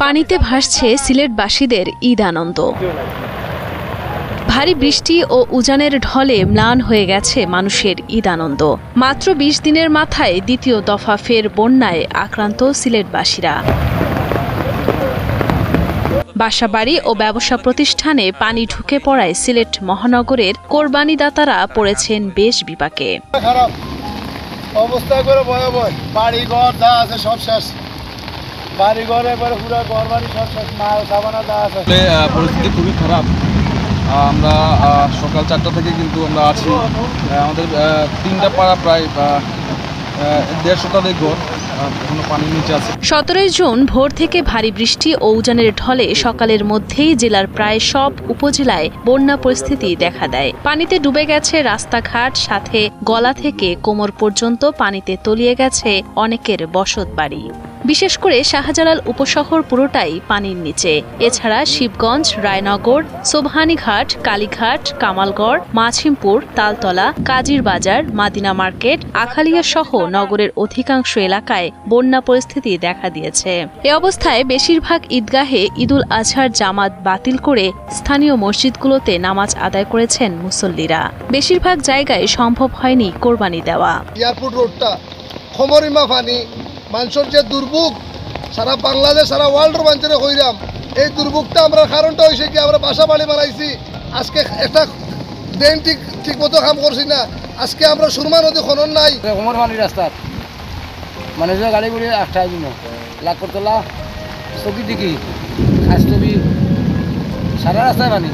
পানিতে ভাসছে সিলেটবাসীদের ঈদ আনন্দ। ভারী বৃষ্টি ও উজানের ঢলে ম্লান হয়ে গেছে মানুষের ঈদ আনন্দ। মাত্র ২০ দিনের মাথায় দ্বিতীয় দফা ফের বন্যায় আক্রান্ত সিলেটবাসীরা। বাসাবাড়ি ও ব্যবসা প্রতিষ্ঠানে পানি ঢুকে পড়ায় সিলেট মহানগরের কোরবানিদাতারা পড়েছেন বেশ বিপাকে। অবস্থা করে ভয়াবহ, বাড়ি ঘর যা আছে সব শেষ, বাড়ি ঘর একবারে পুরো ঘর বাড়ি সব শেষ, মাল সাবানা যা আছে। পরিস্থিতি খুবই খারাপ। আমরা সকাল ৪টা থেকে কিন্তু আমরা আছি, আমাদের ৩টা পাড়া প্রায় ১৫০ শতাধিক ঘর পানির নিচে আছে। ১৭ জুন ভোর থেকে ভারী বৃষ্টি ও উজানের ঢলে সকালের মধ্যেই জেলার প্রায় সব উপজেলায় বন্যা পরিস্থিতি দেখা দেয়। পানিতে ডুবে গেছে রাস্তাঘাট, সাথে গলা থেকে কোমর পর্যন্ত পানিতে তলিয়ে গেছে অনেকের বসত বাড়ি। বিশেষ করে শাহজালাল উপশহর পুরোটাই পানির নিচে। এছাড়া শিবগঞ্জ, রায়নগর, সোবহানীঘাট, কালীঘাট, কামালগড়, মাছিমপুর, তালতলা, কাজীর বাজার, মাদিনা মার্কেট, আখালিয়া সহ নগরের অধিকাংশ এলাকায় বন্যা পরিস্থিতি দেখা দিয়েছে। এ অবস্থায় বেশিরভাগ ঈদগাহে ঈদুল আজহার জামাত বাতিল করে স্থানীয় মসজিদগুলোতে নামাজ আদায় করেছেন মুসল্লিরা। বেশিরভাগ জায়গায় সম্ভব হয়নি কোরবানি দেওয়া। এয়ারপোর্ট রোডটা খমরিমা পানি, মানুষের যে দুর্ভোগ সারা বাংলাদেশ সারা ওয়ার্ল্ডের মানুষের হইরাম, এই দুর্ভোগটা আমরা কারণটা হয়েছে কি আমরা বাসা বাড়ি বানাইছি, আজকে একটা ড্রেন ঠিক মতো কাম করছি না, আজকে আমরা সুরমা নদী খনন নাই। কোমর পানি রাস্তার মানুষের গাড়ি গুড়ি আটটাই দিন লাখরতলা চকি দিকি খাসতবি সারা রাস্তায় পানি।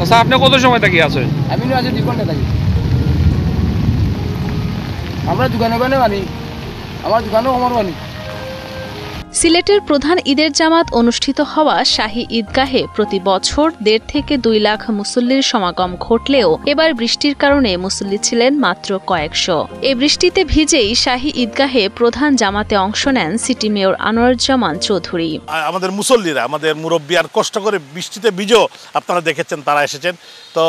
আচ্ছা, আপনি কত সময় থাকি আছে? আমি আজ ২ ঘন্টা থাকি। আমরা দোকানে পানি, আমার দোকানেও আমার পানি। সিলেটের প্রধান ঈদের জামাত অনুষ্ঠিত হওয়া শাহী ঈদগাহে প্রতি বছর ১.৫ থেকে ২ লাখ মুসল্লির সমাগম ঘটলেও এবার বৃষ্টির কারণে মুসল্লি ছিলেন মাত্র কয়েকশো। এই বৃষ্টিতে ভিজেই শাহী ঈদগাহে প্রধান জামাতে অংশ নেন সিটি মেয়র আনোয়ারুজ্জামান চৌধুরী। আমাদের মুসল্লিরা, আমাদের মুরব্বী আর কষ্ট করে বৃষ্টিতে ভিজেও আপনারা দেখেছেন, তারা এসেছেন। তো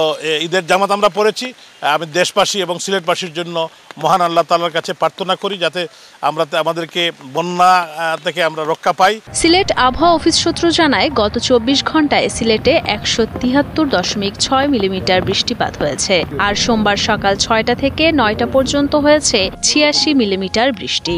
ঈদের জামাত আমরা পড়েছি। আমি দেশবাসী এবং সিলেটবাসীর জন্য মহান আল্লাহ তাআলার কাছে প্রার্থনা করি যাতে আমাদেরকে বন্যা থেকে আমরা রক্ষা পাই। সিলেট আবহাওয়া অফিস সূত্র জানায়, গত ২৪ ঘন্টায় সিলেটে ১৭৩.৬ মিলিমিটার বৃষ্টিপাত হয়েছে। আর সোমবার সকাল ৬টা থেকে ৯টা পর্যন্ত হয়েছে ৮৬ মিলিমিটার বৃষ্টি।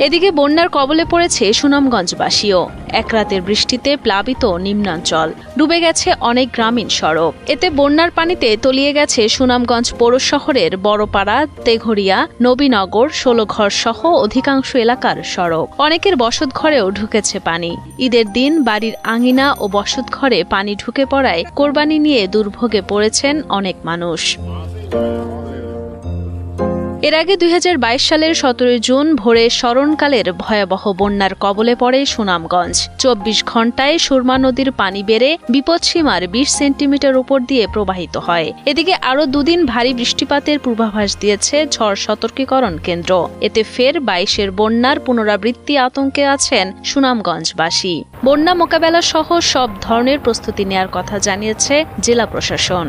এদিকে বন্যার কবলে পড়েছে সুনামগঞ্জবাসীও। এক রাতের বৃষ্টিতে প্লাবিত নিম্নাঞ্চল, ডুবে গেছে অনেক গ্রামীণ সড়ক। এতে বন্যার পানিতে তলিয়ে গেছে সুনামগঞ্জ পৌর শহরের বড়পাড়া, তেঘরিয়া, নবীনগর, ১৬ ঘর সহ অধিকাংশ এলাকার সড়ক। অনেকের বসত ঘরেও ঢুকেছে পানি। ঈদের দিন বাড়ির আঙিনা ও বসত ঘরে পানি ঢুকে পড়ায় কোরবানি নিয়ে দুর্ভোগে পড়েছেন অনেক মানুষ। এর আগে ২০২২ সালের ১৭ জুন ভোরে স্মরণকালের ভয়াবহ বন্যার কবলে পড়ে সুনামগঞ্জ। ২৪ ঘন্টায় সুরমা নদীর পানি বেড়ে বিপদসীমার ২০ সেন্টিমিটার উপর দিয়ে প্রবাহিত হয়। এদিকে আরও ২ দিন ভারী বৃষ্টিপাতের পূর্বাভাস দিয়েছে ঝড় সতর্কীকরণ কেন্দ্র। এতে ফের ২২-এর বন্যার পুনরাবৃত্তি আতঙ্কে আছেন সুনামগঞ্জবাসী। বন্যা মোকাবেলা সহ সব ধরনের প্রস্তুতি নেয়ার কথা জানিয়েছে জেলা প্রশাসন।